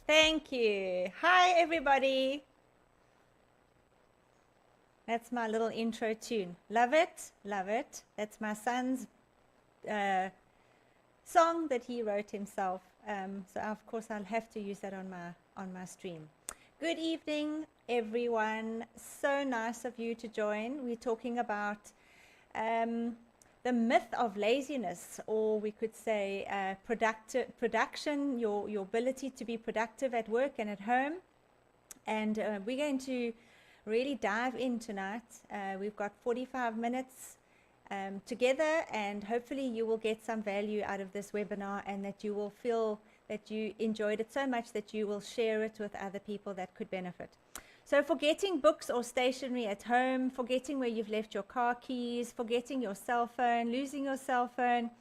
Thank you. Hi, everybody. That's my little intro tune. Love it, love it. That's my son's song that he wrote himself. So of course I'll have to use that on my stream. Good evening, everyone. So nice of you to join. We're talking about the myth of laziness, or we could say production, your ability to be productive at work and at home. And we're going to really dive in tonight. We've got 45 minutes together, and hopefully you will get some value out of this webinar, and that you will feel that you enjoyed it so much that you will share it with other people that could benefit. So forgetting books or stationery at home, forgetting where you've left your car keys, forgetting your cell phone, losing your cell phone,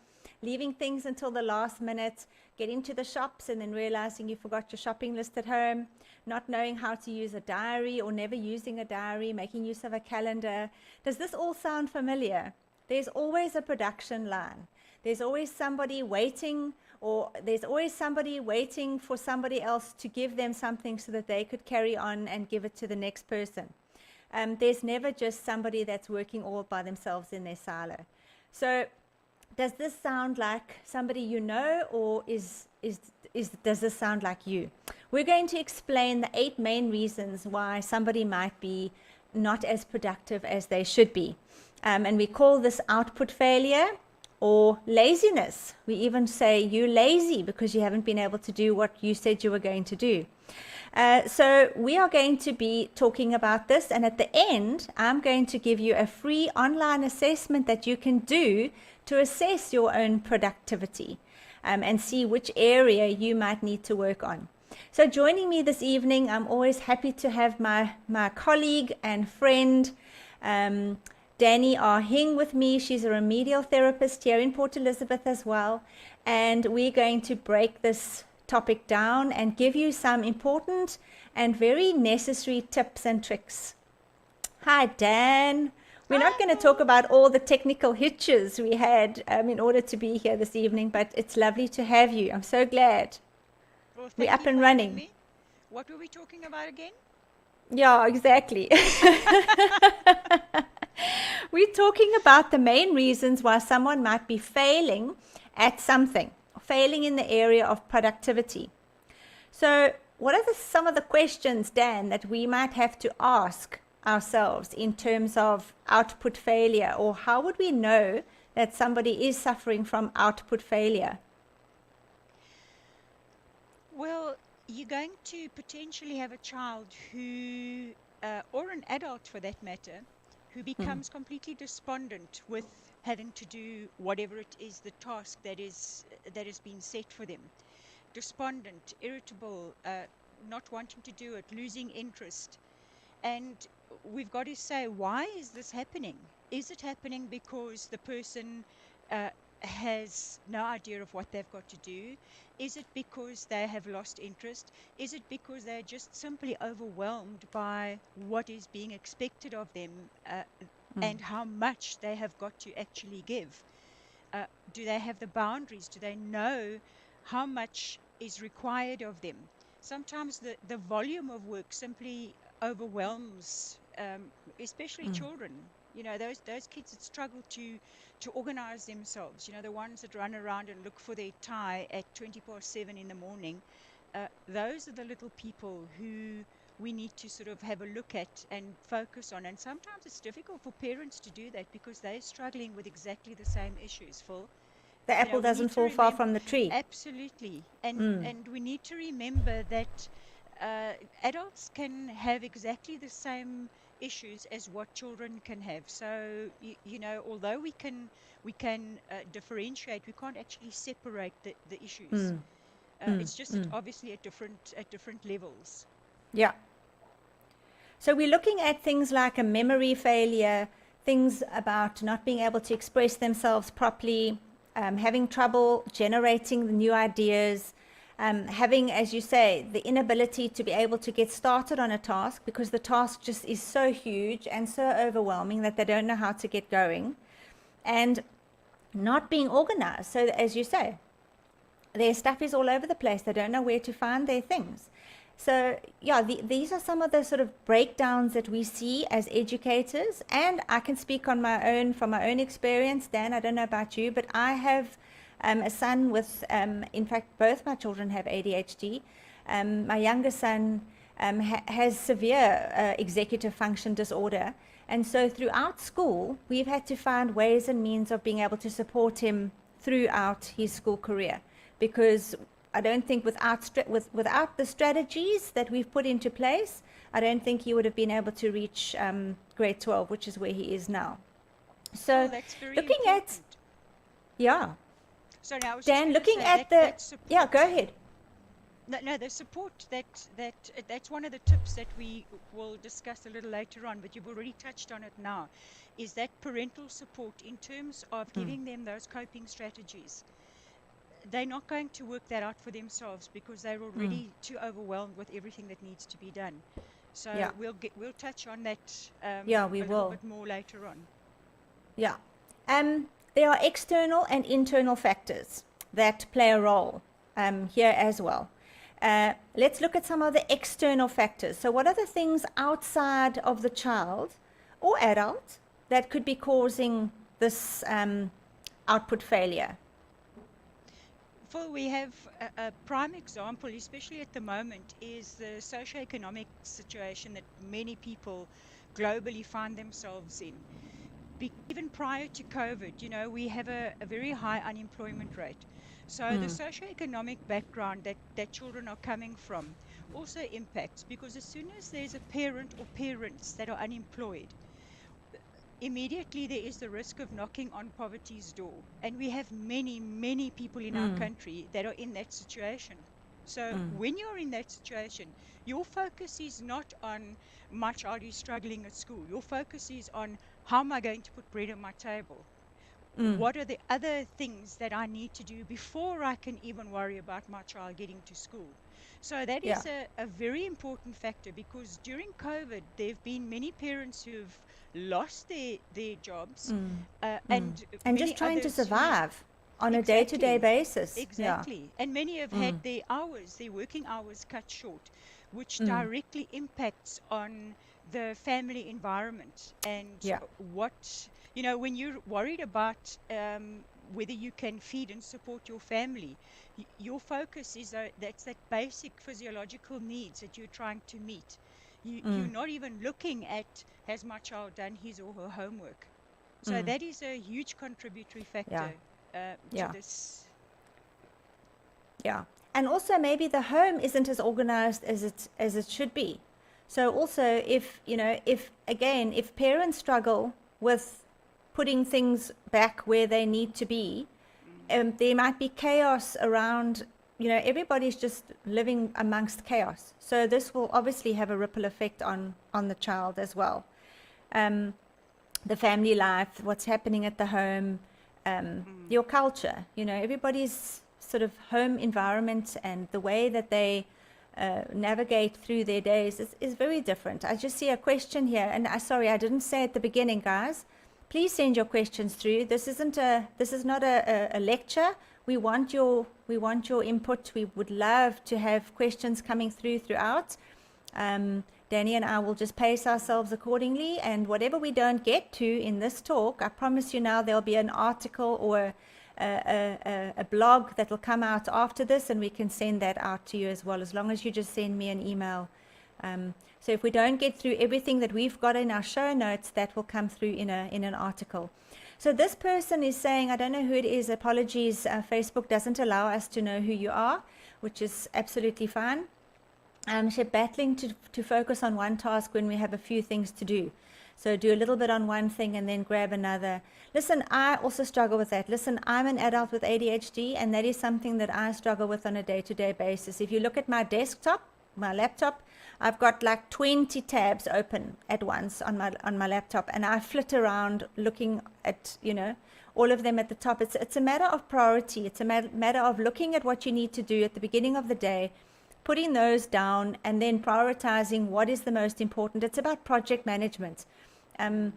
leaving things until the last minute, getting to the shops and then realizing you forgot your shopping list at home, not knowing how to use a diary or never using a diary, making use of a calendar. Does this all sound familiar? There's always a production line. There's always somebody waiting, or there's always somebody waiting for somebody else to give them something so that they could carry on and give it to the next person. There's never just somebody that's working all by themselves in their silo. So does this sound like somebody you know, or does this sound like you? We're going to explain the 8 main reasons why somebody might be not as productive as they should be. And we call this output failure or laziness. We even say you're lazy because you haven't been able to do what you said you were going to do. So we are going to be talking about this, and at the end I'm going to give you a free online assessment that you can do to assess your own productivity and see which area you might need to work on. So joining me this evening, I'm always happy to have my colleague and friend Danny R. Hing with me. She's a remedial therapist here in Port Elizabeth as well. And we're going to break this topic down and give you some important and very necessary tips and tricks. Hi, Dan. We're not going to talk about all the technical hitches we had in order to be here this evening, but it's lovely to have you. I'm so glad. Well, we're up and running. Me. What were we talking about again? Yeah, exactly. We're talking about the main reasons why someone might be failing at something, failing in the area of productivity. So what are some of the questions, Dan, that we might have to ask ourselves in terms of output failure, or how would we know that somebody is suffering from output failure? Well, you're going to potentially have a child who, or an adult for that matter, who becomes completely despondent with having to do whatever it is, the task that has been set for them. Despondent, irritable, not wanting to do it, losing interest. And we've got to say, why is this happening? Is it happening because the person has no idea of what they've got to do? Is it because they have lost interest? Is it because they're just simply overwhelmed by what is being expected of them and how much they have got to actually give? Do they have the boundaries? Do they know how much is required of them? Sometimes the volume of work simply overwhelms, especially children. You know, those kids that struggle to organize themselves, you know, the ones that run around and look for their tie at 7:20 in the morning, those are the little people who we need to sort of have a look at and focus on. And sometimes it's difficult for parents to do that because they're struggling with exactly the same issues, Phil. The apple doesn't fall far from the tree. Absolutely. And we need to remember that adults can have exactly the same issues as what children can have. So you know, although we can differentiate, we can't actually separate the issues. It's just obviously at different levels. Yeah. So we're looking at things like a memory failure, things about not being able to express themselves properly, having trouble generating the new ideas, having, as you say, the inability to be able to get started on a task because the task just is so huge and so overwhelming that they don't know how to get going, and not being organized. So, as you say, their stuff is all over the place. They don't know where to find their things. So, yeah, these are some of the sort of breakdowns that we see as educators. And I can speak from my own experience. Dan, I don't know about you, but I have a son with, in fact, both my children have ADHD. My younger son has severe executive function disorder. And so throughout school, we've had to find ways and means of being able to support him throughout his school career. Because I don't think without the strategies that we've put into place, I don't think he would have been able to reach grade 12, which is where he is now. So that's very looking important. Yeah. So now, I was just Dan, going to looking say at that support, yeah, go ahead. No, the support that's one of the tips that we will discuss a little later on, but you've already touched on it now, is that parental support in terms of giving them those coping strategies. They're not going to work that out for themselves because they're already too overwhelmed with everything that needs to be done. So Yeah. we'll touch on that Yeah, we a little will. bit more later on. Yeah. There are external and internal factors that play a role here as well. Let's look at some of the external factors. So what are the things outside of the child or adult that could be causing this output failure? Phil, we have a prime example, especially at the moment, is the socioeconomic situation that many people globally find themselves in. Even prior to COVID, you know, we have a very high unemployment rate. So the socioeconomic background that children are coming from also impacts, because as soon as there's a parent or parents that are unemployed, immediately there is the risk of knocking on poverty's door. And we have many, many people in our country that are in that situation. So when you're in that situation, your focus is not on my child is struggling at school. Your focus is on how am I going to put bread on my table? What are the other things that I need to do before I can even worry about my child getting to school? So that is a very important factor, because during COVID, there have been many parents who've lost their jobs and And many just trying to others who- survive on a day-to-day basis. Exactly. And many have had their working hours cut short, which directly impacts on the family environment. And Yeah. what, you know, when you're worried about whether you can feed and support your family, your focus is that's that basic physiological needs that you're trying to meet. You're not even looking at, has my child done his or her homework? So that is a huge contributory factor Yeah. to this. Yeah. And also maybe the home isn't as organized as it should be. So also if, you know, if parents struggle with putting things back where they need to be, there might be chaos around, you know, everybody's just living amongst chaos. So this will obviously have a ripple effect on the child as well. The family life, what's happening at the home, your culture, you know, everybody's sort of home environment and the way that they navigate through their days is very different. I just see a question here, and sorry, I didn't say at the beginning, guys. Please send your questions through. This is not a lecture. We want your input. We would love to have questions coming throughout. Danny and I will just pace ourselves accordingly, and whatever we don't get to in this talk, I promise you now there'll be an article or a blog that will come out after this, and we can send that out to you as well, as long as you just send me an email. So if we don't get through everything that we've got in our show notes, that will come through in an article. So this person is saying, I don't know who it is, apologies, Facebook doesn't allow us to know who you are, which is absolutely fine. She's battling to focus on one task when we have a few things to do. So do a little bit on one thing and then grab another. Listen, I also struggle with that. Listen, I'm an adult with ADHD, and that is something that I struggle with on a day-to-day basis. If you look at my desktop, my laptop, I've got like 20 tabs open at once on my laptop, and I flit around looking at, all of them at the top. It's a matter of priority. It's a matter of looking at what you need to do at the beginning of the day, putting those down, and then prioritizing what is the most important. It's about project management, and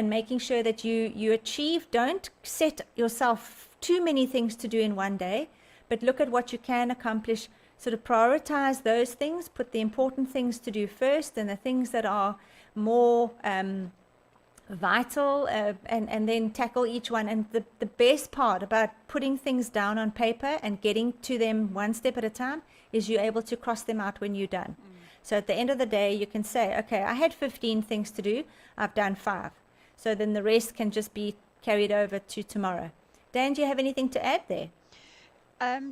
making sure that you achieve. Don't set yourself too many things to do in one day, but look at what you can accomplish. Sort of prioritize those things, put the important things to do first, and the things that are more vital, and then tackle each one. And the best part about putting things down on paper and getting to them one step at a time is you're able to cross them out when you're done. So at the end of the day, you can say, okay, I had 15 things to do, I've done 5. So then the rest can just be carried over to tomorrow. Dan, do you have anything to add there?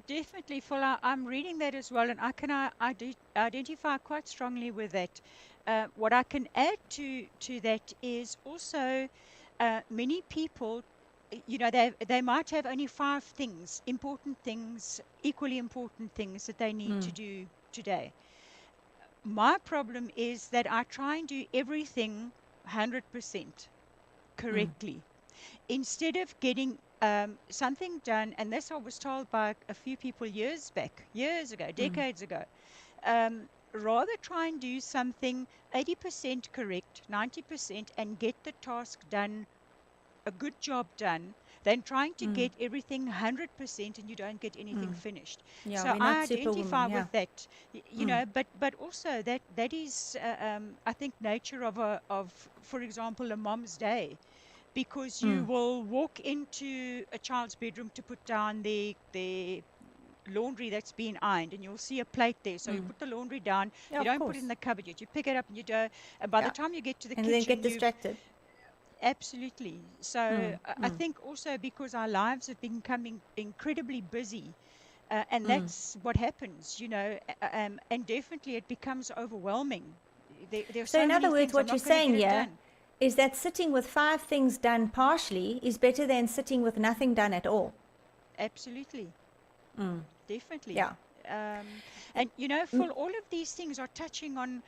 Definitely, Phil. I'm reading that as well, and I can identify quite strongly with that. What I can add to that is also many people, they might have only 5 things, important things, equally important things that they need to do today. My problem is that I try and do everything 100% correctly instead of getting something done. And this I was told by a few people years ago, decades ago. Rather try and do something 80% correct, 90%, and get the task done, a good job done, than trying to get everything 100% and you don't get anything finished. Yeah, So we're I not superwoman. identify Yeah. with that, but also that is I think nature of, for example, a mom's day, because you will walk into a child's bedroom to put down their laundry that's been ironed, and you'll see a plate there. So you put the laundry down, Yeah, you of don't put course. it in the cupboard yet. You pick it up and you do, and by the Yeah. time you get to the And then kitchen, get distracted. absolutely. So I think also because our lives have been becoming incredibly busy, and that's what happens, and definitely it becomes overwhelming. There are So so in many other words, things, I'm what you're not going to saying get it here done. is that sitting with 5 things done partially is better than sitting with nothing done at all. Absolutely. Definitely. Yeah. And Phil, all of these things are touching on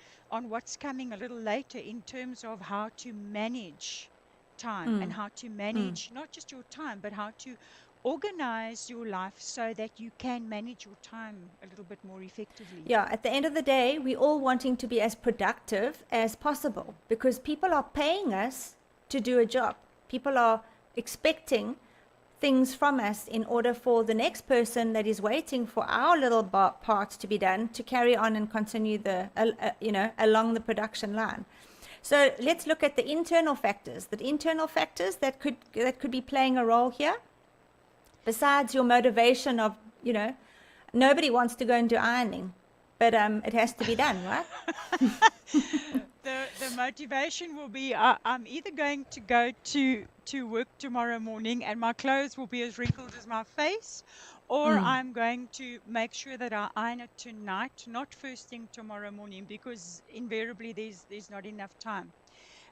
what's coming a little later in terms of how to manage time and how to manage not just your time, but how to organize your life so that you can manage your time a little bit more effectively. Yeah, at the end of the day, we're all wanting to be as productive as possible because people are paying us to do a job. People are expecting things from us in order for the next person that is waiting for our little part to be done to carry on and continue along the production line. So let's look at the internal factors. The internal factors that could be playing a role here, besides your motivation of, nobody wants to go into ironing, but it has to be done, right? The motivation will be I'm either going to go to work tomorrow morning and my clothes will be as wrinkled as my face, or I'm going to make sure that I iron it tonight, not first thing tomorrow morning, because invariably there's not enough time.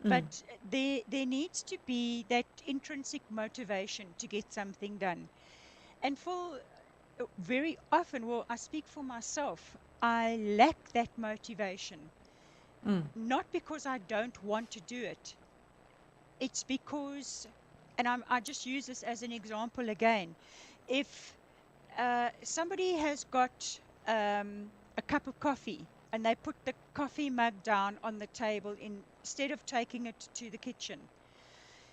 But there needs to be that intrinsic motivation to get something done. And very often, well, I speak for myself, I lack that motivation. Not because I don't want to do it. It's because, and I just use this as an example again. If somebody has got a cup of coffee and they put the coffee mug down on the table instead of taking it to the kitchen,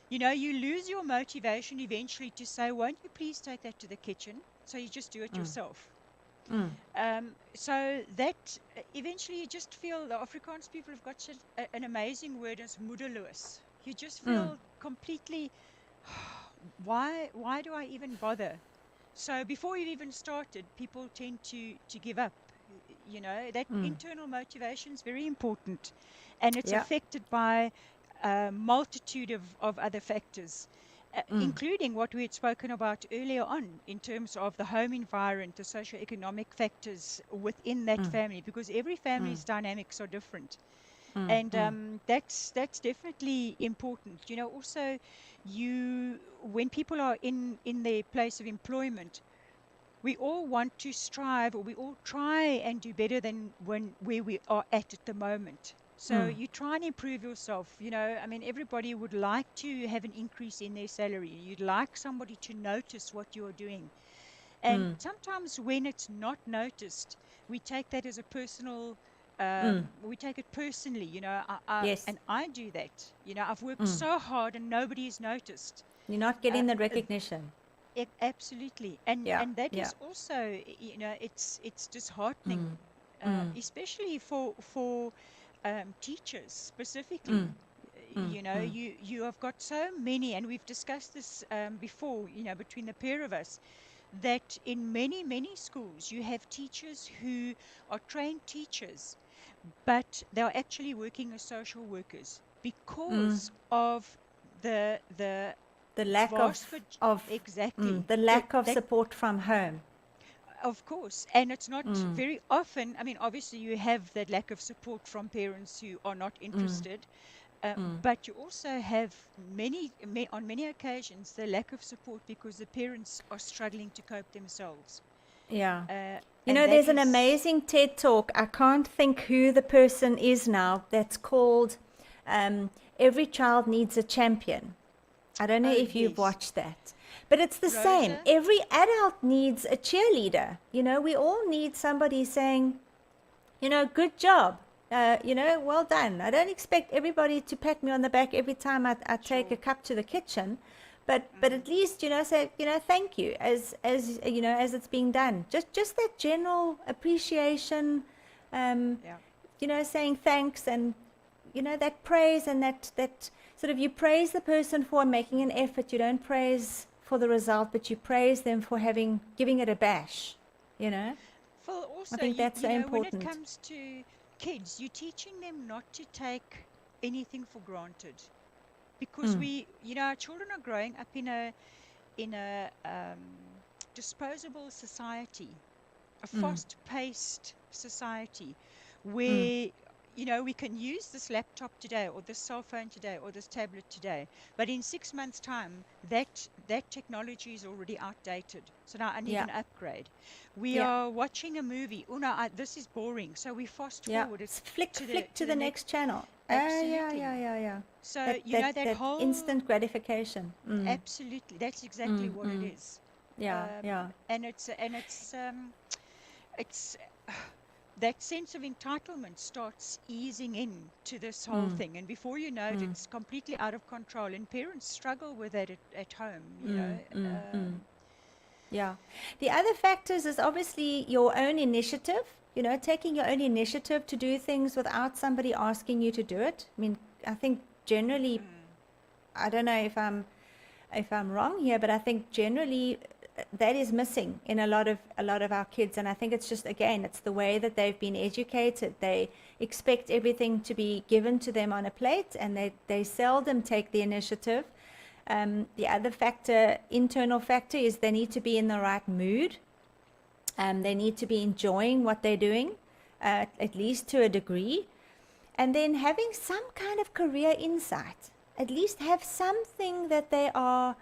you lose your motivation eventually to say, won't you please take that to the kitchen? So you just do it yourself. So that eventually you just feel, the Afrikaans people have got such an amazing word as moedeloos. You just feel completely, why do I even bother? So before you've even started, people tend to give up. That internal motivation is very important, and it's affected by a multitude of other factors. Including what we had spoken about earlier on in terms of the home environment, the socioeconomic factors within that family, because every family's dynamics are different. And that's definitely important. Also, when people are in their place of employment, we all want to strive, or we all try and do better than where we are at the moment. So you try and improve yourself. I mean, everybody would like to have an increase in their salary. You'd like somebody to notice what you're doing. And sometimes when it's not noticed, we take that as a personal, we take it personally, Yes. and I do that. I've worked so hard and nobody has noticed. You're not getting the recognition. Absolutely, and Yeah, that yeah. is also, it's disheartening, especially for teachers specifically. You have got so many, and we've discussed this before, between the pair of us, that in many schools you have teachers who are trained teachers, but they're actually working as social workers because of the The lack vast exactly the lack of that, support from home. of course, and it's not very often. I mean, obviously you have that lack of support from parents who are not interested, but you also have on many occasions the lack of support because the parents are struggling to cope themselves. Yeah. And There's that an is amazing TED talk. I can't think who the person is now. That's called Every Child Needs a Champion. I don't know oh if you've yes, watched that. But it's the same. Rosa. Every adult needs a cheerleader. We all need somebody saying, good job. Well done. I don't expect everybody to pat me on the back every time I take a Sure. cup to the kitchen, but at least say thank you as as it's being done. Just that general appreciation, um, Yeah. saying thanks, and that praise, and that sort of, you praise the person for making an effort. You don't praise for the result, but you praise them for giving it a bash. Well, I also, think that's so when it important. comes to kids, you're teaching them not to take anything for granted, because our children are growing up in a disposable society, a fast-paced society, where we can use this laptop today, or this cell phone today, or this tablet today, but in 6 months' time, that technology is already outdated. So now I need Yeah, an upgrade. We yeah. are watching a movie. Oh no, this is boring. So we fast Yeah, forward it flick to the to the next. next channel. Yeah, Absolutely. yeah, yeah, yeah. So That that that that whole. instant gratification. Absolutely, that's exactly what it is. Yeah, Um, yeah. and it's that sense of entitlement starts easing in to this whole thing, and before you know it, it's completely out of control, and parents struggle with that at home. Yeah. The other factors is obviously your own initiative, taking your own initiative to do things without somebody asking you to do it. I mean, I think generally, I don't know if I'm wrong here, but I think generally that is missing in a lot of our kids. And I think it's just, again, it's the way that they've been educated. They expect everything to be given to them on a plate, and they seldom take the initiative. The other factor, internal factor, is they need to be in the right mood. They need to be enjoying what they're doing, at least to a degree. And then having some kind of career insight, at least have something that they are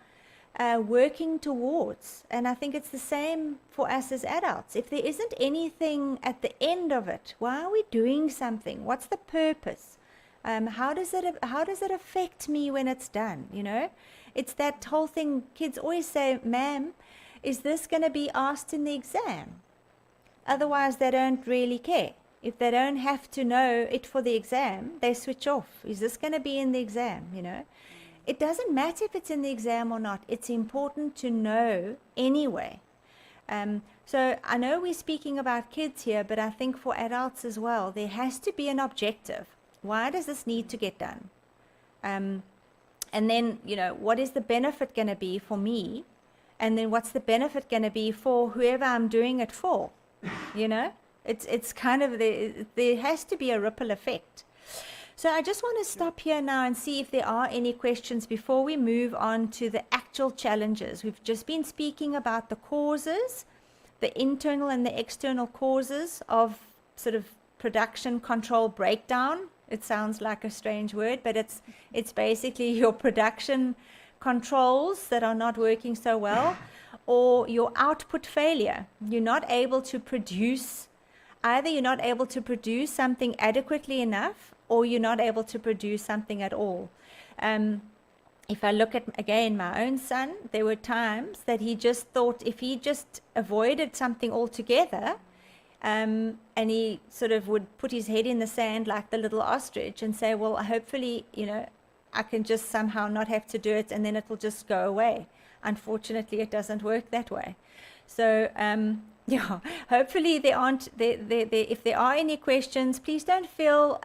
working towards. And I think it's the same for us as adults. If there isn't anything at the end of it, why are we doing something? What's the purpose? How does it affect me when it's done? It's that whole thing. Kids always say, "Ma'am, is this going to be asked in the exam?" Otherwise, they don't really care. If they don't have to know it for the exam, they switch off. Is this going to be in the exam? It doesn't matter if it's in the exam or not. It's important to know anyway. So I know we're speaking about kids here, but I think for adults as well, there has to be an objective. Why does this need to get done? And then, what is the benefit going to be for me? And then what's the benefit going to be for whoever I'm doing it for? It's kind of, there has to be a ripple effect. So I just want to stop here now and see if there are any questions before we move on to the actual challenges. We've just been speaking about the causes, the internal and the external causes of sort of production control breakdown. It sounds like a strange word, but it's basically your production controls that are not working so well. or your output failure. You're not able to produce, either you're not able to produce something adequately enough, or you're not able to produce something at all. If I look at, again, my own son, there were times that he just thought if he just avoided something altogether, and he sort of would put his head in the sand like the little ostrich and say, well, hopefully, I can just somehow not have to do it, and then it will just go away. Unfortunately, it doesn't work that way. So, yeah, hopefully if there are any questions, please don't feel,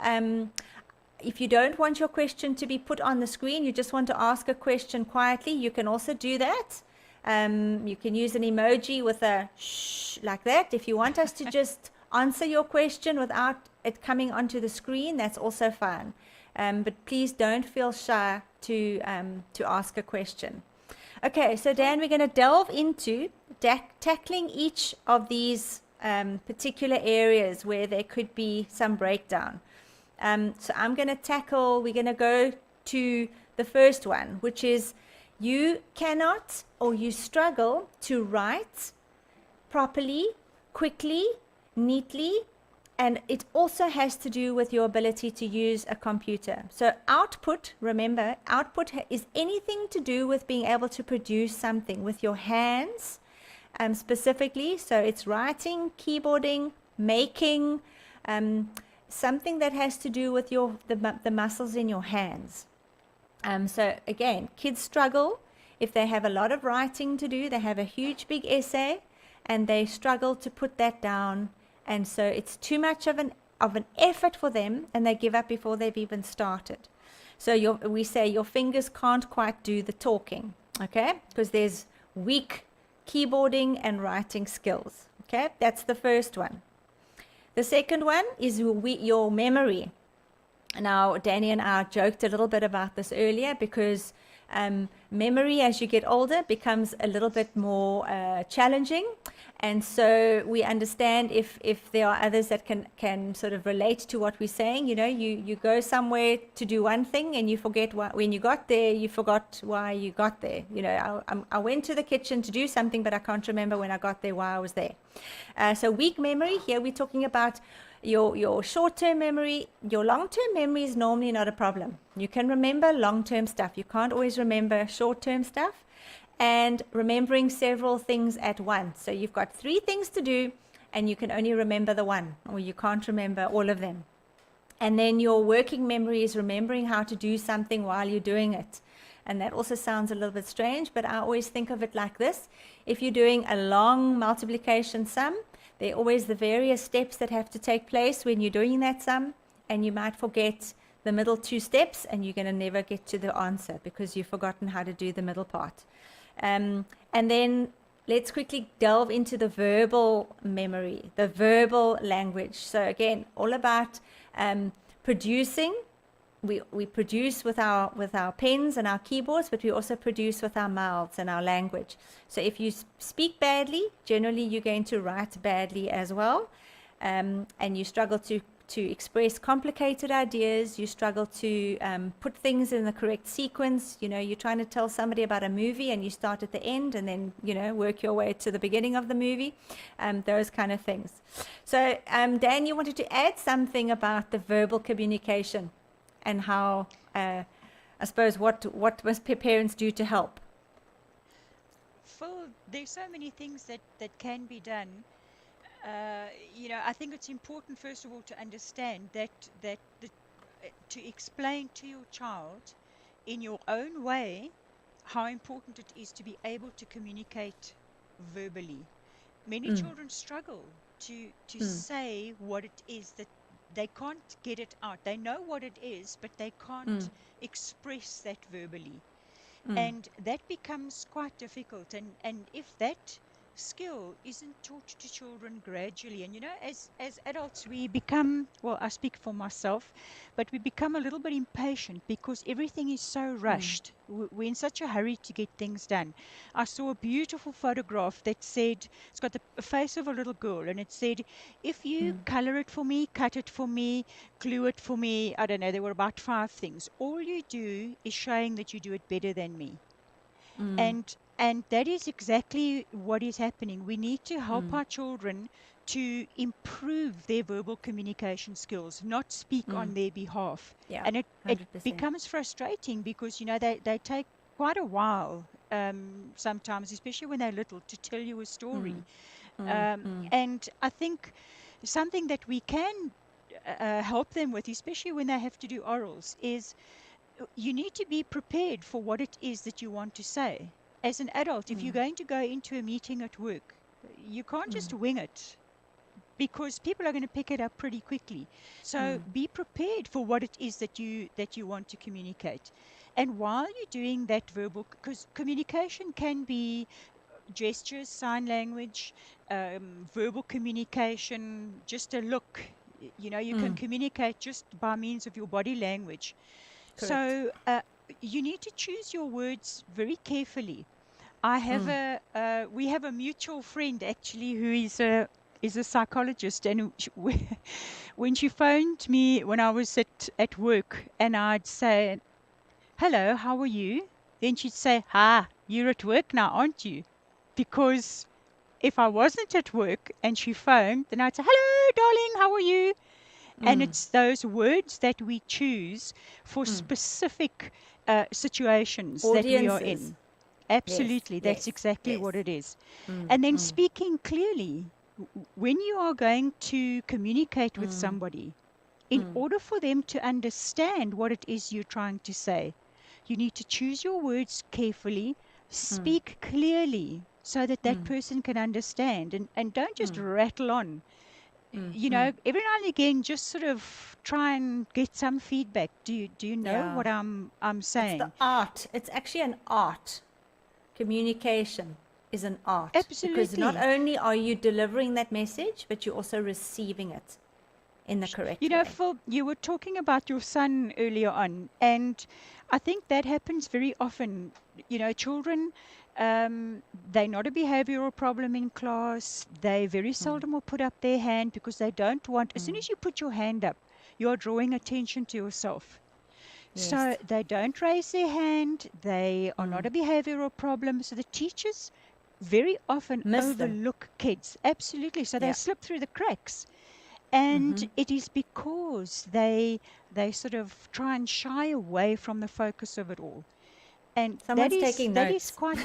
if you don't want your question to be put on the screen, you just want to ask a question quietly, you can also do that. You can use an emoji with a shh like that. If you want us to just answer your question without it coming onto the screen, that's also fine. But please don't feel shy to ask a question. Okay, so Dan, we're going to delve into tackling each of these particular areas where there could be some breakdown. So we're going to go to the first one, which is you cannot or you struggle to write properly, quickly, neatly, and it also has to do with your ability to use a computer. So output, remember, output is anything to do with being able to produce something with your hands, specifically. So it's writing, keyboarding, making, something that has to do with the muscles in your hands. So again, kids struggle if they have a lot of writing to do. They have a huge big essay and they struggle to put that down, and so it's too much of an effort for them, and they give up before they've even started. So we say your fingers can't quite do the talking, okay, because there's weak keyboarding and writing skills. Okay, that's the first one. The second one is your memory. Now, Danny and I joked a little bit about this earlier because memory, as you get older, becomes a little bit more challenging. And so we understand if there are others that can sort of relate to what we're saying. You go somewhere to do one thing and you forget when you got there, you forgot why you got there. I went to the kitchen to do something, but I can't remember when I got there why I was there. So weak memory, here we're talking about your short-term memory. Your long-term memory is normally not a problem. You can remember long-term stuff. You can't always remember short-term stuff. And remembering several things at once. So you've got 3 things to do and you can only remember the one, or you can't remember all of them. And then your working memory is remembering how to do something while you're doing it. And that also sounds a little bit strange, but I always think of it like this. If you're doing a long multiplication sum, there are always the various steps that have to take place when you're doing that sum, and you might forget the middle 2 steps and you're going to never get to the answer because you've forgotten how to do the middle part. And then let's quickly delve into the verbal memory, the verbal language. So again, all about producing. We produce with our pens and our keyboards, but we also produce with our mouths and our language. So if you speak badly, generally you're going to write badly as well, and you struggle to express complicated ideas. You struggle to put things in the correct sequence. You're trying to tell somebody about a movie and you start at the end and then work your way to the beginning of the movie, those kind of things. So Dan, you wanted to add something about the verbal communication and how I suppose what must parents do to help? Phil, there's so many things that can be done. I think it's important, first of all, to understand to explain to your child in your own way how important it is to be able to communicate verbally. Many children struggle to say what it is that they can't get it out. They know what it is, but they can't express that verbally. And that becomes quite difficult. And if that skill isn't taught to children gradually, and as adults we become, well, I speak for myself, but we become a little bit impatient because everything is so rushed. We're in such a hurry to get things done. I saw a beautiful photograph that said, it's got a face of a little girl, and it said, if you color it for me, cut it for me, glue it for me, I don't know, there were about 5 things. All you do is showing that you do it better than me. And And that is exactly what is happening. We need to help Mm. our children to improve their verbal communication skills, not speak Mm. on their behalf. Yeah, And it 100%. becomes frustrating because, they take quite a while sometimes, especially when they're little, to tell you a story. Mm. Mm. Um, Mm. and I think something that we can help them with, especially when they have to do orals, is you need to be prepared for what it is that you want to say. As an adult, if you're Mm. going to go into a meeting at work, you can't Mm. just wing it because people are going to pick it up pretty quickly. So Mm. be prepared for what it is that you want to communicate. And while you're doing that verbal, because communication can be gestures, sign language, verbal communication, just a look. You can Mm. communicate just by means of your body language. Correct. So you need to choose your words very carefully. I have Mm. we have a mutual friend actually who is a psychologist, and when she phoned me when I was at work, and I'd say, "Hello, how are you?" Then she'd say, "Ah, you're at work now, aren't you?" Because if I wasn't at work and she phoned, then I'd say, "Hello, darling, how are you?" And Mm. it's those words that we choose for Mm. specific situations that we are Audiences. in. Yes, Absolutely, that's yes, exactly yes. what it is. Mm. And then Mm. speaking clearly, when you are going to communicate with Mm. somebody, in Mm. order for them to understand what it is you're trying to say, you need to choose your words carefully, Mm. speak clearly so that that Mm. person can understand, and don't just Mm. rattle on. Mm. Mm. Every now and again, just sort of try and get some feedback. Do you know Yeah. what I'm It's the saying? art. It's actually an art. Communication is an art because not Absolutely. only are you delivering that message, but you're also receiving it in the correct way. Phil, you were talking about your son earlier on, and I think that happens very often. Children, they're not a behavioral problem in class. They very Mm. seldom will put up their hand because they don't want, as soon Mm. as you put your hand up, you're drawing attention to yourself. So Yes. they don't raise their hand. They are not Mm. a behavioral problem. So the teachers very often Miss them. overlook kids. Absolutely. So they Yeah. slip through the cracks. And Mm-hmm. it is because they sort of try and shy away from the focus of it all. And that Someone's is taking that is notes. quite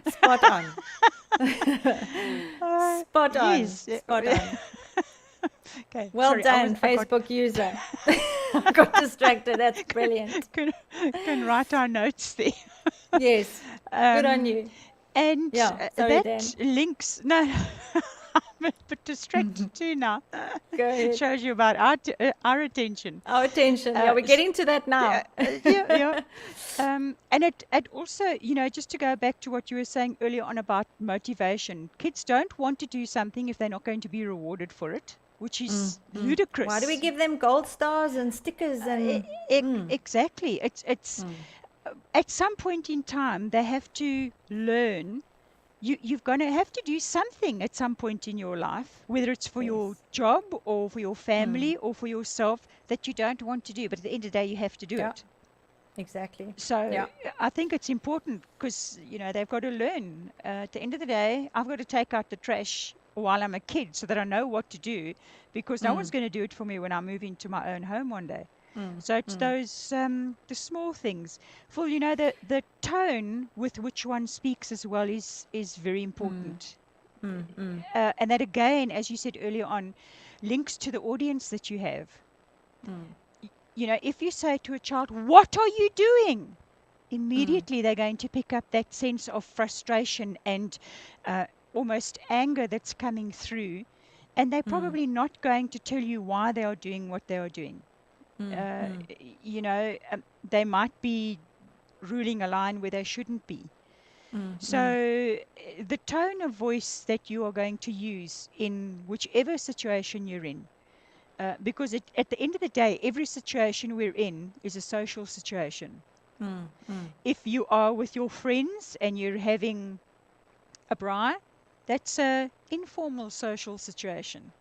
Spot on. Spot on. yes. Spot on. Okay, Well sorry, done, I got Facebook user. I got distracted. That's brilliant. can, can write our notes there. Yes. Good on Um, you. and Yeah. Sorry, Dan. that links. No, I'm a bit distracted too now. Go ahead. Shows you about our attention. Our attention. Yeah, Uh, we're s- getting to that yeah, now. yeah. And it also, just to go back to what you were saying earlier on about motivation, kids don't want to do something if they're not going to be rewarded for it, which Mm, is mm. Why do we ludicrous. give them gold stars and stickers and Exactly. It's mm, at some point in time they have to learn. You've going to have to do something at some point in your life, whether it's for your yes. job or for your Mm, family or for yourself that you don't want to do, but at the end of the day, you have to do yeah, it. exactly. So Yeah. I think it's important because they've got to learn. At the end of the day, I've got to take out the trash while I'm a kid so that I know what to do, because no Mm, one's going to do it for me when I move into my own home one day. mm, So it's mm, those the small things. Full, the tone with which one speaks as well is very mm, important. mm, mm, And that again, as you said earlier on, links to the audience that you have. mm, If you say to a child, "What are you doing?" mm, immediately they're going to pick up that sense of frustration and uh, almost anger that's coming through. And they're mm, probably not going to tell you why they are doing what they are doing. mm, Uh, mm, they might be ruling a line where they shouldn't be. mm, mm, So, the tone of voice that you are going to use in whichever situation you're in, because at the end of the day, every situation we're in is a social situation. mm, mm, If you are with your friends and you're having a braai, that's a informal social situation,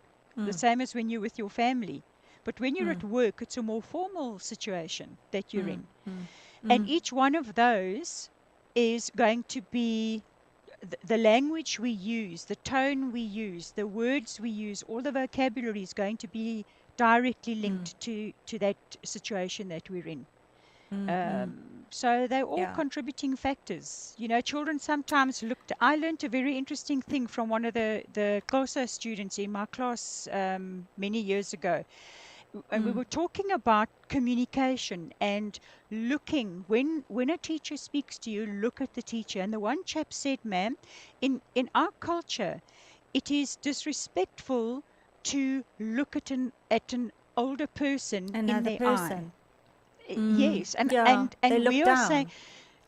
the mm, same as when you're with your family. But when you're mm, at work, it's a more formal situation that you're mm, in. mm. And each one of those is going to be the language we use, the tone we use, the words we use, all the vocabulary is going to be directly linked to that situation that we're in. So they're all Yeah. contributing factors. You know, children sometimes I learned a very interesting thing from one of the Xhosa students in my class many years ago. And we were talking about communication and looking. When a teacher speaks to you, look at the teacher. And the one chap said, ma'am, in our culture, it is disrespectful to look at an older person in Another their eye. person. Yes, Yeah, they and look we are saying, down.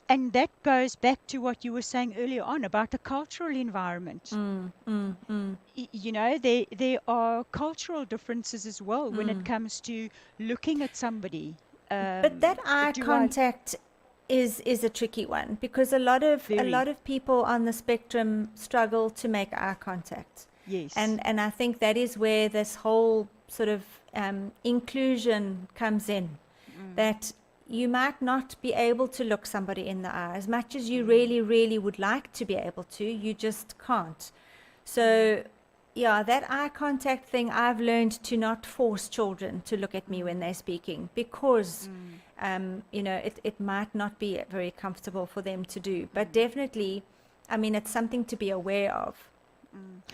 and that goes back to what you were saying earlier on about the cultural environment. You know, there are cultural differences as well when it comes to looking at somebody. But that eye Do I contact is a tricky one, because a lot very of people on the spectrum struggle to make eye contact. yes. And I think that is where this whole sort of inclusion comes in, that you might not be able to look somebody in the eye as much as you really, really would like to be able to. You just can't. So, yeah, that eye contact thing, I've learned to not force children to look at me when they're speaking, because, you know, it might not be very comfortable for them to do. But definitely, I mean, it's something to be aware of.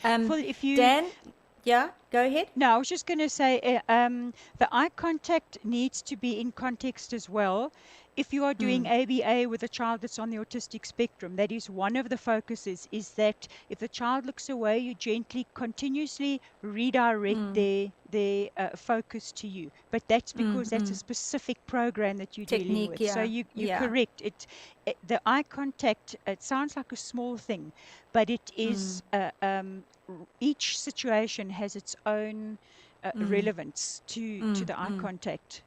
Well, if you Dan, yeah, go ahead. No, I was just going to say the eye contact needs to be in context as well. If you are doing ABA with a child that's on the autistic spectrum, that is one of the focuses, is that if the child looks away, you gently, continuously redirect their focus to you. But that's because that's a specific program that you're dealing Technique, with. So yeah, you're yeah. correct. The eye contact, it sounds like a small thing, but it is each situation has its own relevance to the eye contact.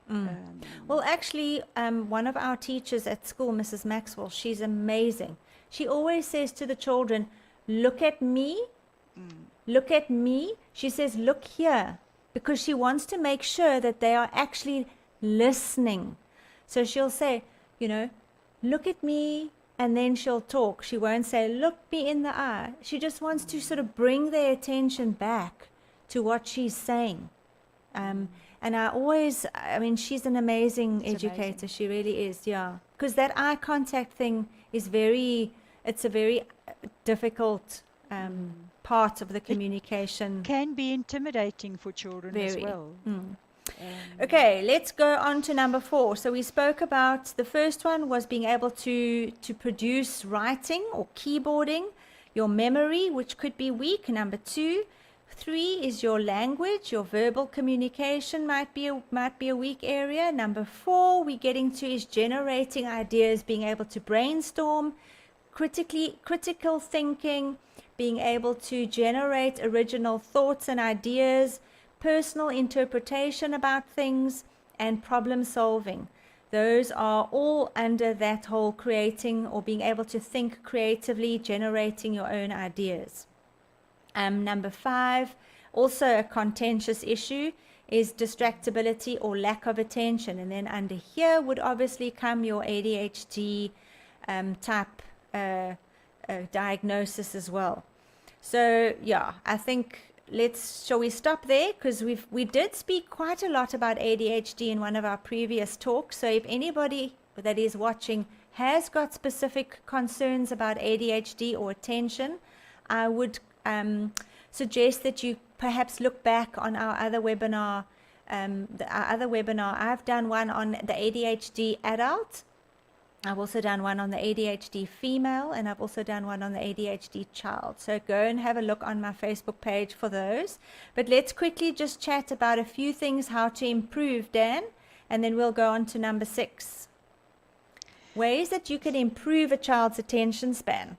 Well, actually, one of our teachers at school, Mrs. Maxwell, she's amazing. She always says to the children, look at me, look at me. She says, look here, because she wants to make sure that they are actually listening. So she'll say, you know, look at me, and then she'll talk. She won't say, look me in the eye. She just wants to sort of bring their attention back to what she's saying. And I mean, she's an amazing educator. Amazing. She really is, yeah. Because that eye contact thing is it's a very difficult part of the communication. Can be intimidating for children as Very. well. Okay, let's go on to number 4. So we spoke about, the first one was being able to produce writing or keyboarding, your memory, which could be weak. Number 2. 3 is your language, your verbal communication might be a weak area. Number 4 we're getting to is generating ideas, being able to brainstorm, critical thinking, being able to generate original thoughts and ideas, personal interpretation about things, and problem solving. Those are all under that whole creating or being able to think creatively, generating your own ideas. Number 5, also a contentious issue, is distractibility or lack of attention. And then under here would obviously come your ADHD type diagnosis as well. So yeah, I think shall we stop there? Because we did speak quite a lot about ADHD in one of our previous talks. So if anybody that is watching has got specific concerns about ADHD or attention, I would suggest that you perhaps look back on our other webinar. I've done one on the ADHD adult. I've also done one on the ADHD female, and I've also done one on the ADHD child. So go and have a look on my Facebook page for those. But let's quickly just chat about a few things how to improve, Dan, and then we'll go on to number 6. Ways that you can improve a child's attention span.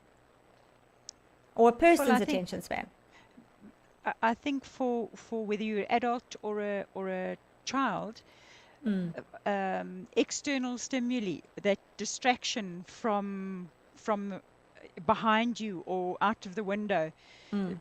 Or a person's attention span. I think for whether you're an adult or a child, external stimuli, that distraction from behind you or out of the window.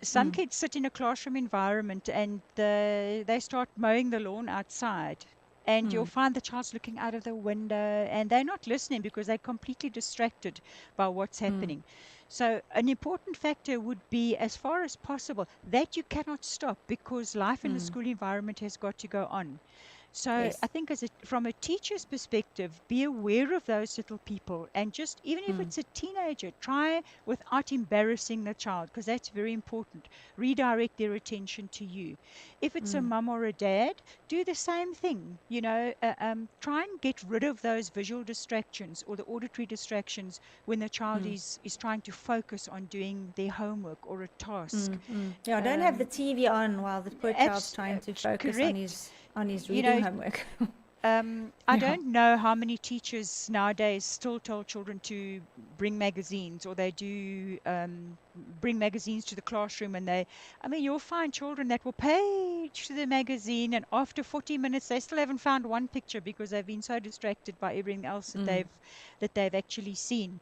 Some kids sit in a classroom environment and they start mowing the lawn outside. and you'll find the child's looking out of the window and they're not listening because they're completely distracted by what's happening. So an important factor would be, as far as possible, that you cannot stop because life in the school environment has got to go on. So Yes. I think from a teacher's perspective, be aware of those little people and just, even if it's a teenager, try without embarrassing the child, because that's very important. Redirect their attention to you. If it's a mum or a dad, do the same thing. Try and get rid of those visual distractions or the auditory distractions when the child is trying to focus on doing their homework or a task. Yeah, don't have the TV on while the poor child's trying to focus on Correct. his You reading know, homework. I don't know how many teachers nowadays still tell children to bring magazines, or they do bring magazines to the classroom, and you'll find children that will page to the magazine, and after 40 minutes they still haven't found one picture because they've been so distracted by everything else that they've actually seen.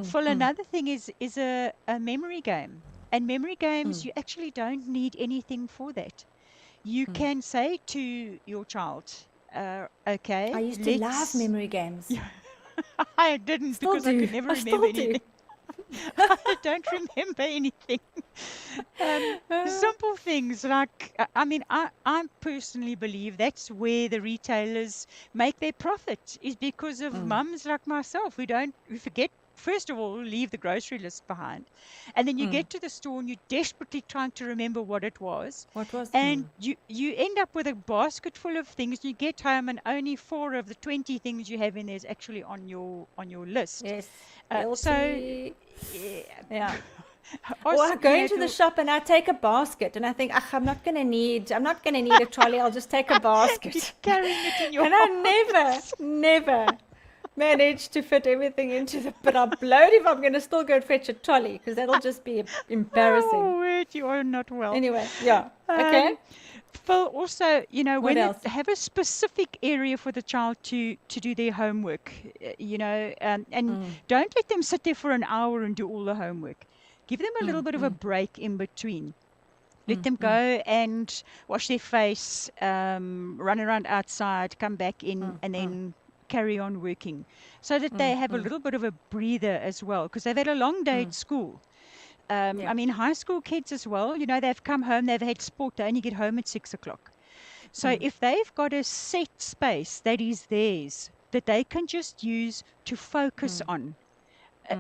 Phil, another thing is a memory game, and memory games, you actually don't need anything for that. You can say to your child, okay, I used to love memory games. I didn't, Still because I do. could never I remember still do. anything. I don't remember anything. Simple things like, I personally believe that's where the retailers make their profit, is because of mums like myself. We forget, first of all, leave the grocery list behind. And then you get to the store and you're desperately trying to remember what it was. What was And you end up with a basket full of things. You get home and only 4 of the 20 things you have in there is actually on your list. Yes. So Guilty. Yeah. Or I ask, go into the shop and I take a basket and I think, I'm not gonna need a trolley. I'll just take a basket. carrying it in your And I never manage to fit everything into the. But I'm blowed if I'm gonna still go fetch a trolley, because that'll just be embarrassing. Oh, wait, you are not well. Anyway, yeah. Okay. Phil, also, What when else? have a specific area for the child to do their homework, and don't let them sit there for an hour and do all the homework. Give them a little bit of a break in between. Let them go and wash their face, run around outside, come back in, and then carry on working, so that they have a little bit of a breather as well, because they've had a long day at school. High school kids as well, they've come home, they've had sport, they only get home at 6 o'clock. So if they've got a set space that is theirs, that they can just use to focus on,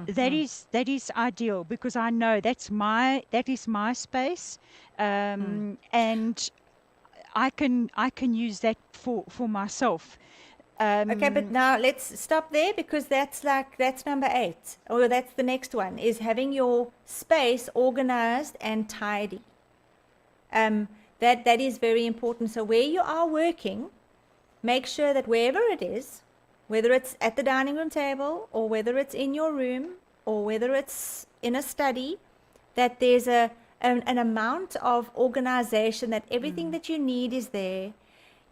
that is ideal, because I know that is my space, and I can use that for myself. Okay, but now let's stop there, because that's number 8, or that's the next one, is having your space organized and tidy. That is very important. So where you are working, make sure that wherever it is, whether it's at the dining room table, or whether it's in your room, or whether it's in a study, that there's an amount of organization, that everything that you need is there.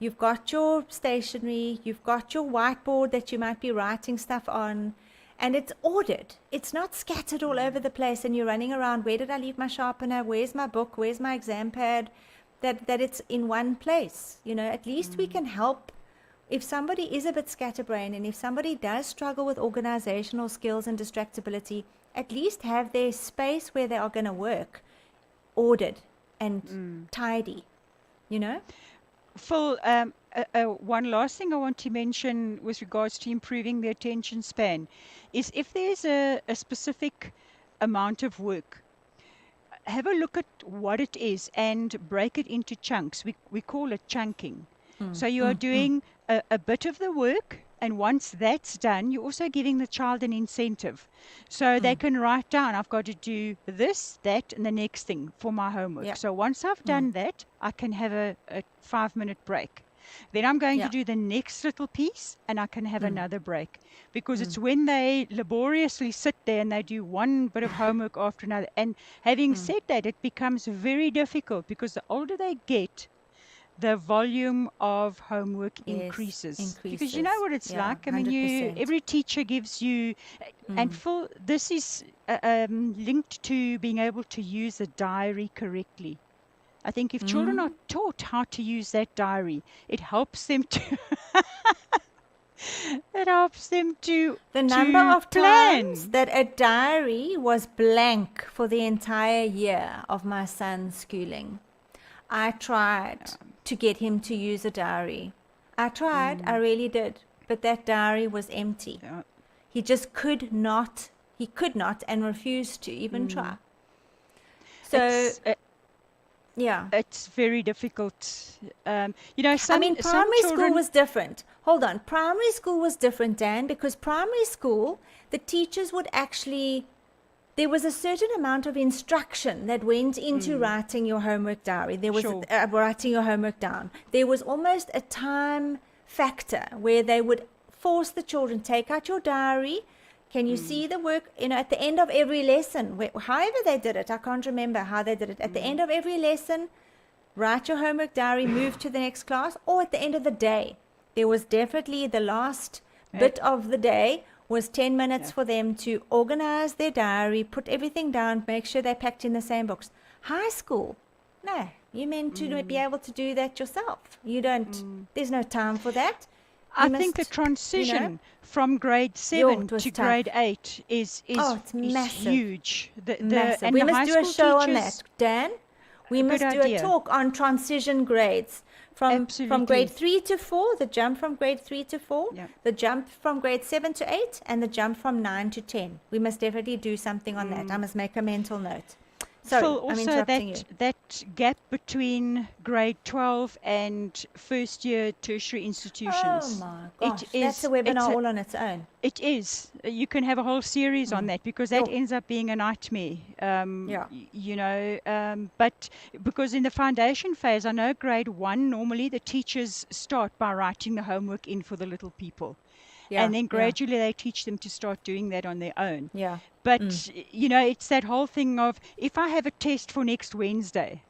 You've got your stationery, you've got your whiteboard that you might be writing stuff on, and it's ordered. It's not scattered all over the place and you're running around, where did I leave my sharpener, where's my book, where's my exam pad, that it's in one place. At least we can help. If somebody is a bit scatterbrained, and if somebody does struggle with organizational skills and distractibility, at least have their space where they are going to work ordered and tidy, Phil, one last thing I want to mention with regards to improving the attention span is, if there's a specific amount of work, have a look at what it is and break it into chunks. We call it chunking. So you are doing a bit of the work, and once that's done, you're also giving the child an incentive. So they can write down, I've got to do this, that, and the next thing for my homework. Yeah. So once I've done that, I can have a 5-minute break. Then I'm going to do the next little piece, and I can have another break. Because it's when they laboriously sit there and they do one bit of homework after another. And having said that, it becomes very difficult, because the older they get, the volume of homework increases. Because you know what it's like. 100%. Every teacher gives you, and this is linked to being able to use a diary correctly. I think if children are taught how to use that diary, it helps them to it helps them The number to of times plan. that a diary was blank for the entire year of my son's schooling. I tried to get him to use a diary. I tried, I really did, but that diary was empty. Yeah. He just could not, and refused to even try. So, It's yeah. it's very difficult. You know, I mean, some primary school children. was different. Hold on. Primary school was different, Dan, because primary school, the teachers would actually, there was a certain amount of instruction that went into writing your homework diary. There was Sure. writing your homework down. There was almost a time factor where they would force the children, take out your diary. Can you see the work, at the end of every lesson, however they did it, I can't remember how they did it. At the end of every lesson, write your homework diary, move to the next class, or at the end of the day. There was definitely the last bit of the day was 10 minutes for them to organize their diary, put everything down, make sure they packed in the same books. High school, no, you're meant to be able to do that yourself. You don't, there's no time for that. I You think the must, transition from grade 7 it was to tough. grade 8 is it's massive. huge. Massive. And We the must high do a school show on teachers- that, Dan. We must Good do idea. a talk on transition grades from Absolutely. grade 3 to 4, the jump from grade 3 to 4, Yeah. the jump from grade 7 to 8, and the jump from 9 to 10. We must definitely do something on that. I must make a mental note. Sorry, Phil, I'm also interrupting you. that gap between grade 12 and first year tertiary institutions. Oh my gosh, It that's is, a webinar it's a- all on its own. It is. You can have a whole series on that because that Sure. ends up being a nightmare. Yeah. But because in the foundation phase, I know grade 1, normally the teachers start by writing the homework in for the little people. Yeah, And then yeah. gradually they teach them to start doing that on their own. Yeah. But, it's that whole thing of if I have a test for next Wednesday,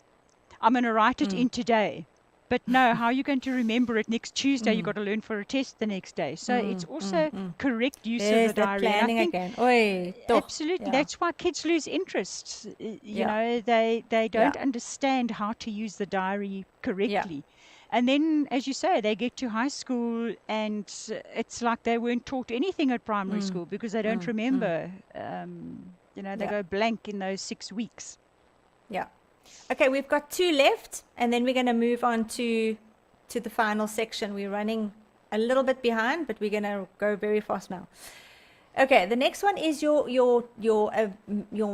I'm going to write it in today. But no, how are you going to remember it next Tuesday? You've got to learn for a test the next day. So it's also correct use There's of the that diary. And I planning think again. Oi, toch. absolutely, Yeah. that's why kids lose interest. You Yeah. know, they don't Yeah. understand how to use the diary correctly. And then, as you say, they get to high school and it's like they weren't taught anything at primary school because they don't remember. They Yeah. go blank in those 6 weeks. Yeah. Okay, we've got 2 left, and then we're going to move on to the final section. We're running a little bit behind, but we're going to go very fast now. Okay, the next one is your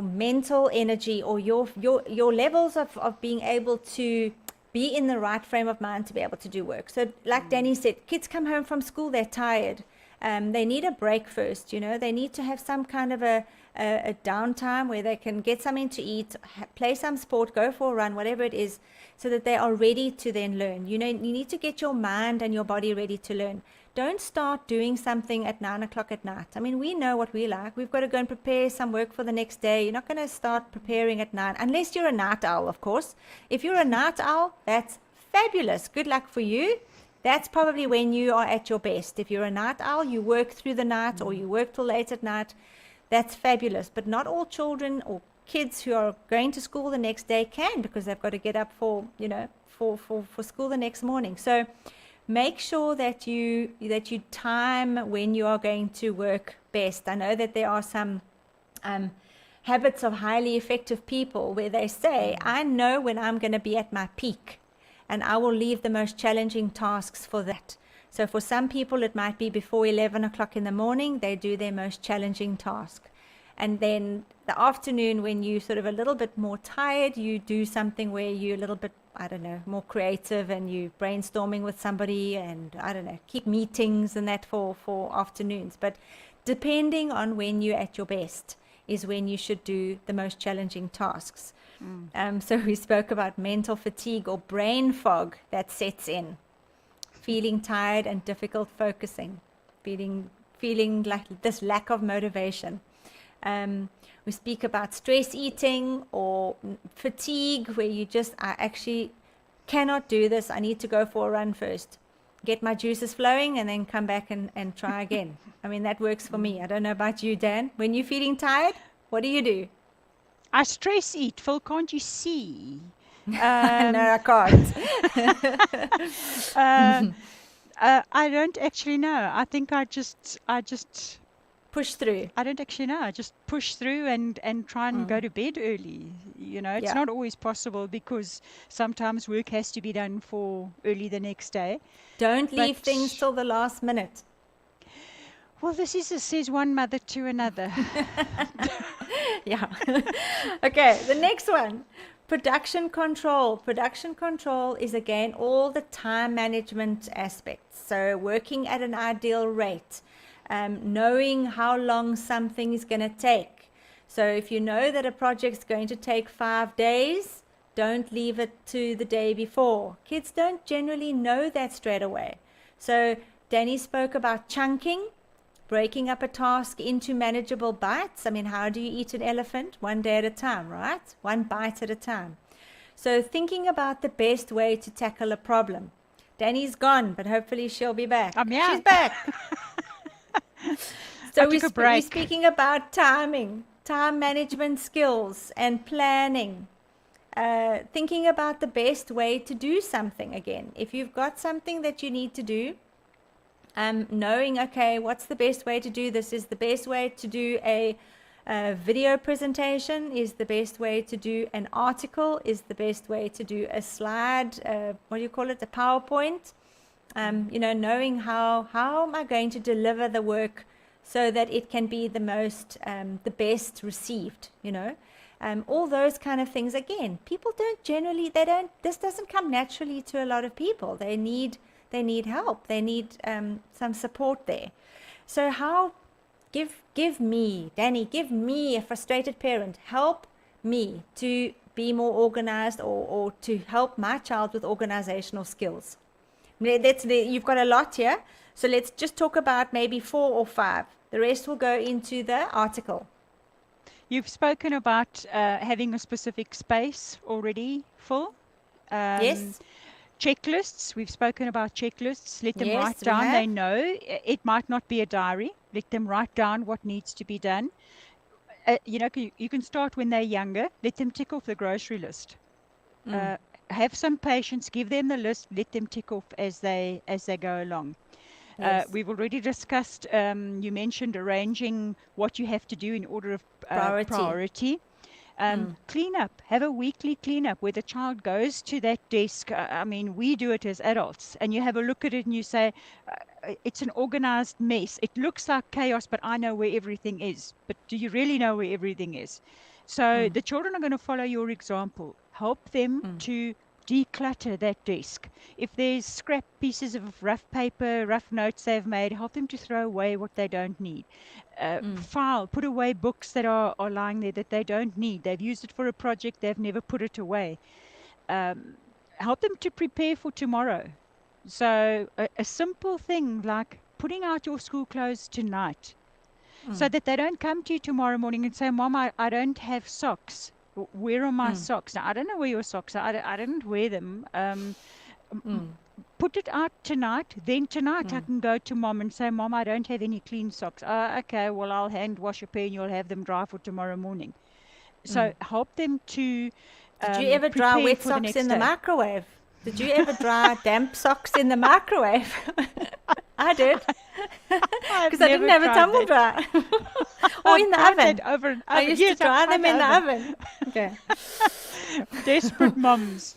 mental energy or your levels of being able to be in the right frame of mind to be able to do work. So, like Danny said, kids come home from school, they're tired. They need a break first, they need to have some kind of a downtime where they can get something to eat, play some sport, go for a run, whatever it is, so that they are ready to then learn. You need to get your mind and your body ready to learn. Don't start doing something at 9 o'clock at night. I mean, we know what we like. We've got to go and prepare some work for the next day. You're not going to start preparing at 9, unless you're a night owl, of course. If you're a night owl, that's fabulous. Good luck for you. That's probably when you are at your best. If you're a night owl, you work through the night or you work till late at night. That's fabulous. But not all children or kids who are going to school the next day can, because they've got to get up for school the next morning. So make sure that you time when you are going to work best. I know that there are some habits of highly effective people where they say, I know when I'm going to be at my peak, and I will leave the most challenging tasks for that. So for some people, it might be before 11 o'clock in the morning, they do their most challenging task. And then the afternoon, when you're sort of a little bit more tired, you do something where you're a little bit, more creative, and you brainstorming with somebody, and keep meetings and that for afternoons. But depending on when you're at your best is when you should do the most challenging tasks. So we spoke about mental fatigue or brain fog that sets in, feeling tired and difficult focusing, feeling like this lack of motivation. We speak about stress eating or fatigue, where you just, I actually cannot do this. I need to go for a run first, get my juices flowing, and then come back and try again. I mean, that works for me. I don't know about you, Dan. When you're feeling tired, what do you do? I stress eat, Phil, can't you see? No, I can't. Uh, I don't actually know. I just Push through. I don't actually know. I just push through and try and go to bed early. It's Yeah. not always possible because sometimes work has to be done for early the next day. Don't leave things But till the last minute. well, says one mother to another. Yeah. Okay, the next one. Production control. Production control is again all the time management aspects. So working at an ideal rate, knowing how long something is going to take. So if you know that a project's going to take 5 days, don't leave it to the day before. Kids don't generally know that straight away. So Danny spoke about chunking, breaking up a task into manageable bites. I mean, how do you eat an elephant? One day at a time, right? One bite at a time. So thinking about the best way to tackle a problem. Danny's gone, but hopefully she'll be back. I'm here. She's back. I So took a we're break. speaking about timing, time management skills, and planning. Thinking about the best way to do something again. If you've got something that you need to do, knowing, okay, what's the best way to do this? Is the best way to do a video presentation? Is the best way to do an article? Is the best way to do a slide? What do you call it? A PowerPoint? Knowing how am I going to deliver the work so that it can be the best received, all those kind of things. Again, people this doesn't come naturally to a lot of people. They need help. They need some support there. So give me, Danny, give me, a frustrated parent, help me to be more organized or to help my child with organizational skills. You've got a lot here. So let's just talk about maybe 4 or 5. The rest will go into the article. You've spoken about having a specific space already full. Yes. Checklists. We've spoken about checklists. Let them Yes, write we down. They have. know it might not be a diary. Let them write down what needs to be done. You can start when they're younger. Let them tick off the grocery list. Have some patience. Give them the list. Let them tick off as they go along. Yes. We've already discussed. You mentioned arranging what you have to do in order of priority. Clean up. Have a weekly cleanup where the child goes to that desk. I mean, we do it as adults, and you have a look at it and you say, it's an organized mess. It looks like chaos, but I know where everything is. But do you really know where everything is? So the children are going to follow your example. Help them to declutter that desk. If there's scrap pieces of rough paper, rough notes they've made, help them to throw away what they don't need. Put away books that are lying there that they don't need. They've used it for a project, they've never put it away. Help them to prepare for tomorrow. So a simple thing like putting out your school clothes tonight so that they don't come to you tomorrow morning and say, Mom, I don't have socks. Where are my socks? Now, I don't know where your socks are. I didn't wear them. Put it out tonight. Then tonight I can go to Mom and say, Mom, I don't have any clean socks. Okay, well, I'll hand wash a pair and you'll have them dry for tomorrow morning. So help them to Did you ever dry prepare wet for the socks next in the day. microwave? Did you ever dry damp socks in the microwave? I did. I've Because I didn't never have a tried tumble that. dry. Or in the I've oven. tried that over and I over. used Yes, to dry I've them tried in the oven. oven. Okay. Desperate moms.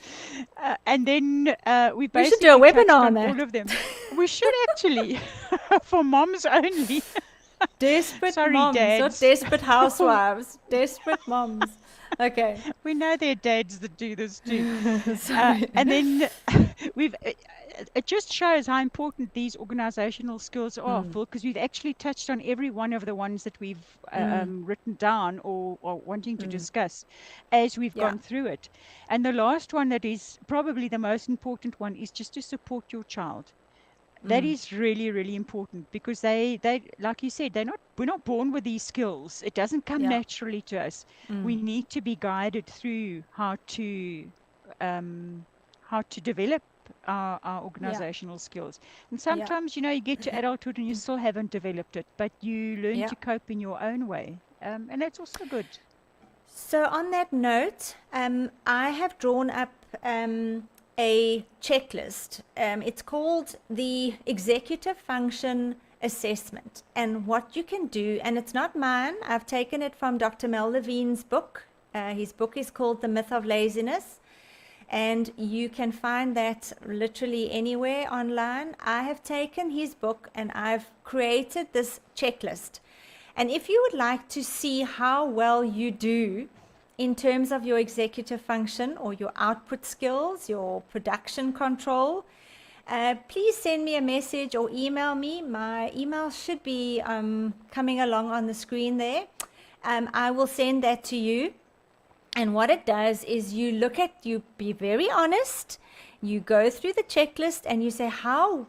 And then we We should basically do a touched webinar on on that. all of them. We should actually, for moms only. Desperate Sorry, moms, not dads. desperate housewives. Desperate moms. Okay. We know there are dads that do this too. Sorry. And then it just shows how important these organizational skills are, Phil, because we've actually touched on every one of the ones that we've written down or wanting to discuss as we've Yeah. gone through it. And the last one that is probably the most important one is just to support your child. That is really, really important because they, like you said, we're not born with these skills. It doesn't come Yeah. naturally to us. We need to be guided through how to develop our organizational skills. And sometimes, you get to adulthood and you still haven't developed it, but you learn Yeah. to cope in your own way. And that's also good. So on that note, I have drawn up a checklist. It's called the Executive Function Assessment. And what you can do, and it's not mine, I've taken it from Dr. Mel Levine's book. His book is called The Myth of Laziness. And you can find that literally anywhere online. I have taken his book and I've created this checklist. And if you would like to see how well you do in terms of your executive function or your output skills, your production control, please send me a message or email me. My email should be coming along on the screen there. I will send that to you. And what it does is you be very honest, you go through the checklist and you say, how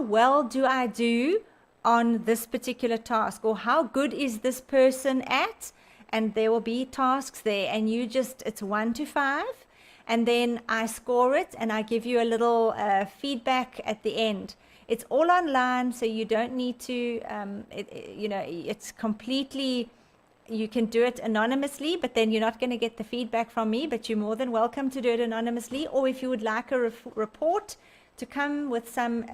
well do I do on this particular task, or how good is this person at? And there will be tasks there, and it's 1 to 5, and then I score it and I give you a little feedback at the end. It's all online, so you don't need to, it's completely, you can do it anonymously, but then you're not going to get the feedback from me, but you're more than welcome to do it anonymously. Or if you would like a report to come with some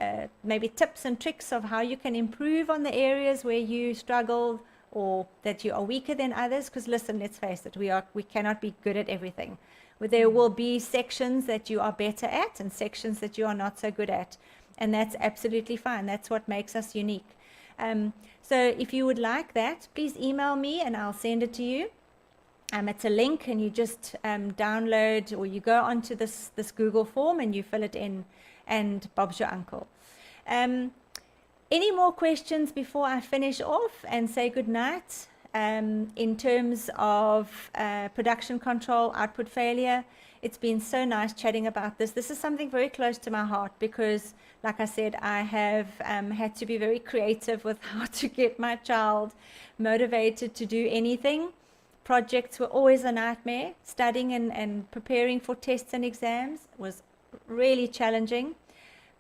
maybe tips and tricks of how you can improve on the areas where you struggled or that you are weaker than others, because listen, let's face it, we cannot be good at everything. There will be sections that you are better at and sections that you are not so good at, and that's absolutely fine. That's what makes us unique. So if you would like that, please email me and I'll send it to you. It's a link, and you just download, or you go onto this Google form and you fill it in, and Bob's your uncle. Any more questions before I finish off and say good night? In terms of production control, output failure, it's been so nice chatting about this. This is something very close to my heart because, like I said, I have had to be very creative with how to get my child motivated to do anything. Projects were always a nightmare. Studying and preparing for tests and exams was really challenging.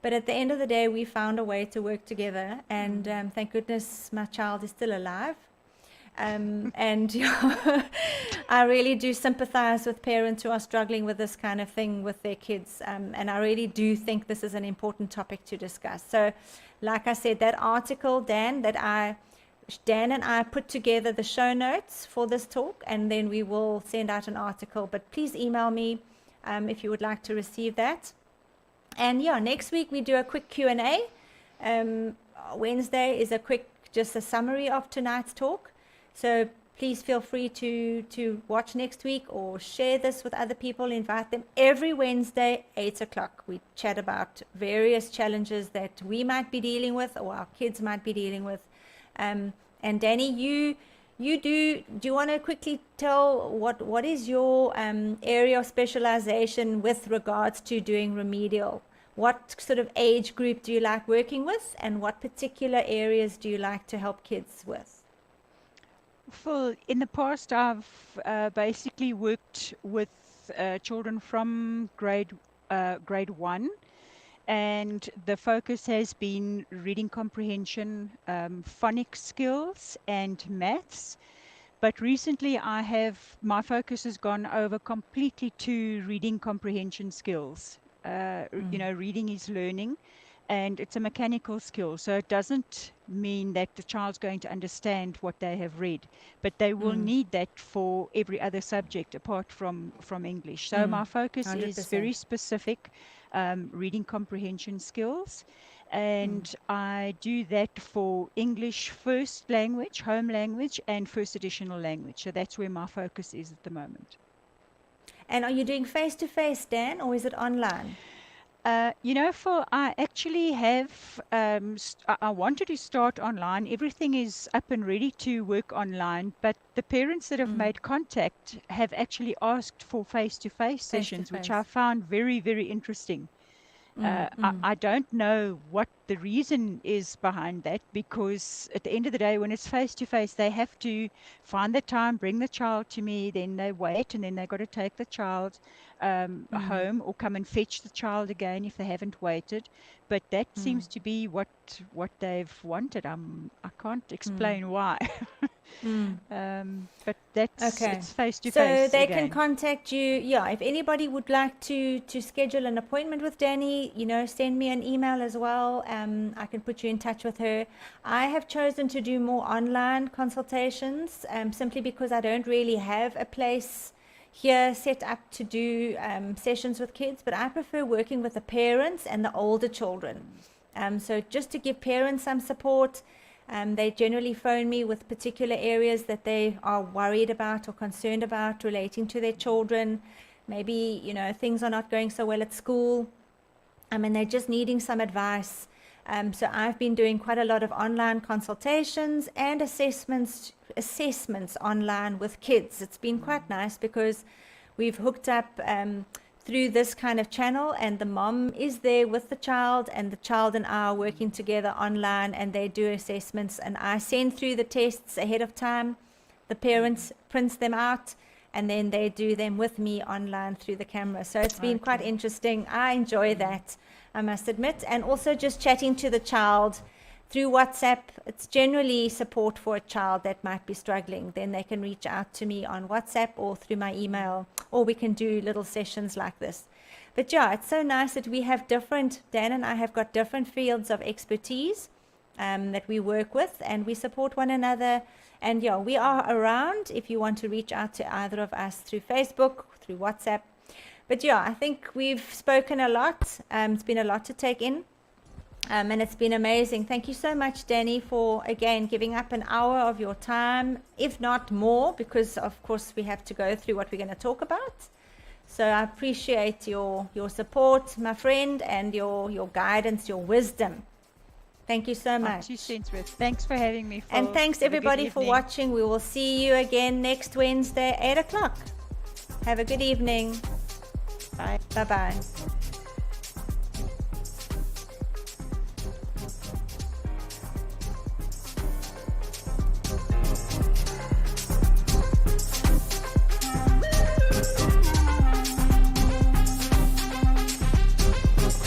But at the end of the day, we found a way to work together, and thank goodness my child is still alive. And I really do sympathize with parents who are struggling with this kind of thing with their kids. And I really do think this is an important topic to discuss. So like I said, that article, Dan and I put together the show notes for this talk, and then we will send out an article. But please email me if you would like to receive that. And yeah, next week we do a quick Q&A. Wednesday is just a summary of tonight's talk. So please feel free to watch next week or share this with other people, invite them. Every Wednesday, 8 o'clock, we chat about various challenges that we might be dealing with or our kids might be dealing with. And Danny, do you want to quickly tell what is your area of specialization with regards to doing remedial? What sort of age group do you like working with, and what particular areas do you like to help kids with? In the past, I've basically worked with children from grade 1, and the focus has been reading comprehension, phonics skills, and maths. But recently, my focus has gone over completely to reading comprehension skills. Reading is learning, and it's a mechanical skill. So it doesn't mean that the child's going to understand what they have read, but they will need that for every other subject apart from English. So my focus 100%. Is very specific, reading comprehension skills. And I do that for English first language, home language, and first additional language. So that's where my focus is at the moment. And are you doing face-to-face, Dan, or is it online? I actually have, I wanted to start online. Everything is up and ready to work online, but the parents that have made contact have actually asked for face-to-face sessions, which I found very, very interesting. I don't know what the reason is behind that, because at the end of the day, when it's face-to-face, they have to find the time, bring the child to me, then they wait, and then they've got to take the child home or come and fetch the child again if they haven't waited. But that seems to be what they've wanted. I can't explain why. But that's Okay. it's face to So face they can again. contact you. Yeah, if anybody would like to schedule an appointment with Danny, send me an email as well. I can put you in touch with her. I have chosen to do more online consultations, simply because I don't really have a place here set up to do sessions with kids, but I prefer working with the parents and the older children. So just to give parents some support. They generally phone me with particular areas that they are worried about or concerned about relating to their children. Maybe, things are not going so well at school. And they're just needing some advice. So I've been doing quite a lot of online consultations and assessments online with kids. It's been quite nice because we've hooked up through this kind of channel, and the mom is there with the child, and the child and I are working together online, and they do assessments, and I send through the tests ahead of time. The parents prints them out, and then they do them with me online through the camera. So it's been quite interesting. I enjoy that, I must admit. And also just chatting to the child through WhatsApp. It's generally support for a child that might be struggling. Then they can reach out to me on WhatsApp or through my email, or we can do little sessions like this. But yeah, it's so nice that we have Dan and I have got different fields of expertise that we work with, and we support one another. And yeah, we are around if you want to reach out to either of us through Facebook, through WhatsApp. But yeah, I think we've spoken a lot. It's been a lot to take in. And it's been amazing. Thank you so much, Danny, for, again, giving up an hour of your time, if not more, because, of course, we have to go through what we're going to talk about. So I appreciate your support, my friend, and your guidance, your wisdom. Thank you so much. 2 cents worth. Thanks for having me. And thanks, everybody, for watching. We will see you again next Wednesday, 8 o'clock. Have a good evening. Bye. Bye-bye.